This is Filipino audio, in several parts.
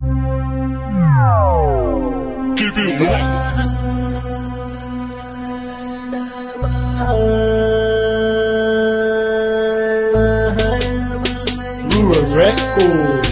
Keep it wet. Rural Record.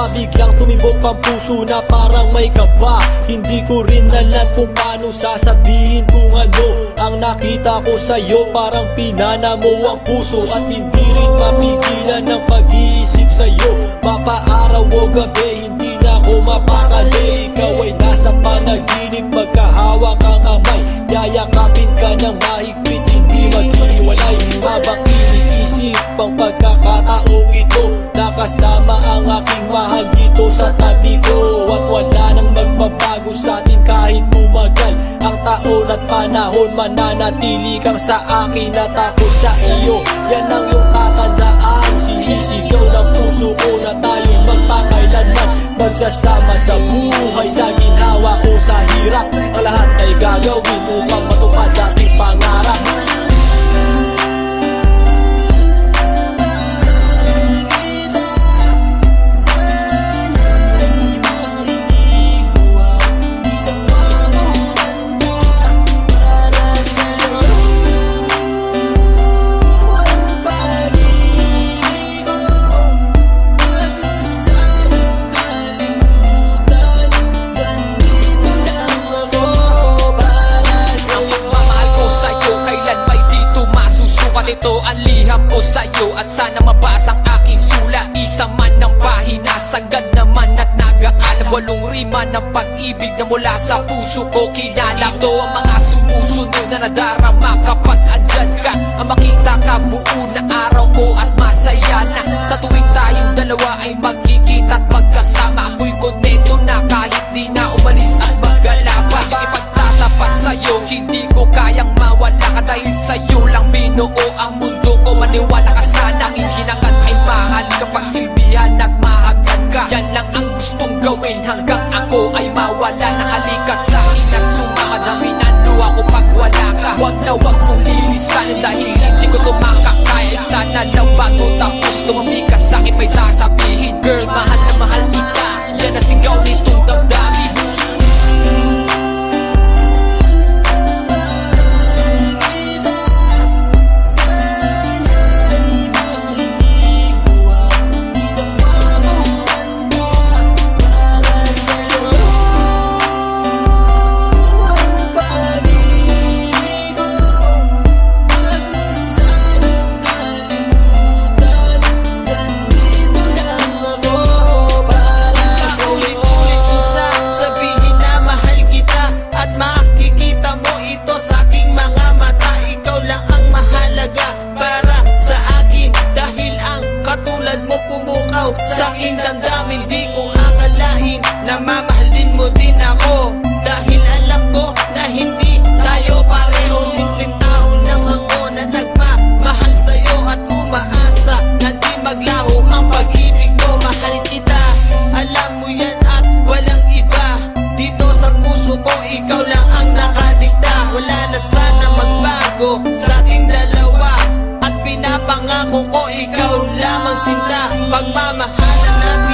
Biglang tumibok ang puso na parang may kaba. Hindi ko rin alam kung paano sasabihin kung ano ang nakita ko sa'yo. Parang pinana mo ang puso at hindi rin mapigilan ng pag-iisip sa'yo. Mapaaraw o gabi, hindi na ako mapakali. Ikaw ay nasa panaginip, magkahawak ang kamay. Yayakapin ka ng mahigpit, hindi maghiwalay. Habang iniisip ang pagkakataong ito, nakasama ang aking mahal dito sa tabi ko. At wala nang magbabago sa atin kahit bumagal ang taon at panahon. Mananatili kang sa akin at ako sa iyo. Yan ang iyong tatandaan. Sinisigaw ng puso ko na tayo'y magpakailanman magsasama sa buhay, sa ginhawa o sa hirap. Ang lahat ay gagawin upang matupad ating pangarap. Ito ang liham ko sa'yo at sana mabasa ang aking sulat. Isa man ng pahina, sagad naman at nag-aalam. 8 rima ng pag-ibig na mula sa puso ko kinala. Ito ang mga sumusunod na nadarama kapag andyan ka. Ang makita ka buo na araw ko at masaya na. Sa tuwing tayong dalawa ay magkikita at magkasama. Ako'y kontento na kahit di na umalis at maggalapa. Yung ipagtatapat sa'yo, hindi ko kayang mawala ka. Dahil sa'yo lang binuo ang mundo ko. Maniwala ka sana, aking hinangad ay mahal kapag silbihan at mahagad ka. Yan lang ang gustong gawin hanggang ako ay mawala na. Halika sa'kin at sumama na minano ako pag wala ka. Huwag na huwag mong lilisanin dahil hindi ko tumakakaya. Sana lang bago tapos tumami ka sa'kin may sasabihin. Girl, mahal na mahal kita, yan ang sigaw nitong damdamin. Sa aking damdamin, di ko akalain na mamahalin mo din ako. Dahil alam ko na hindi tayo pareho. Simpleng tao lang ako na nagmamahal sa'yo at umaasa na di maglaho ang pag-ibig ko. Mahal kita, alam mo yan at walang iba. Dito sa puso ko, ikaw lang ang nakadikta. Wala na sana magbago sa ating dalawa at pinapangako ko ikaw lamang sinta. Pagmamahalan natin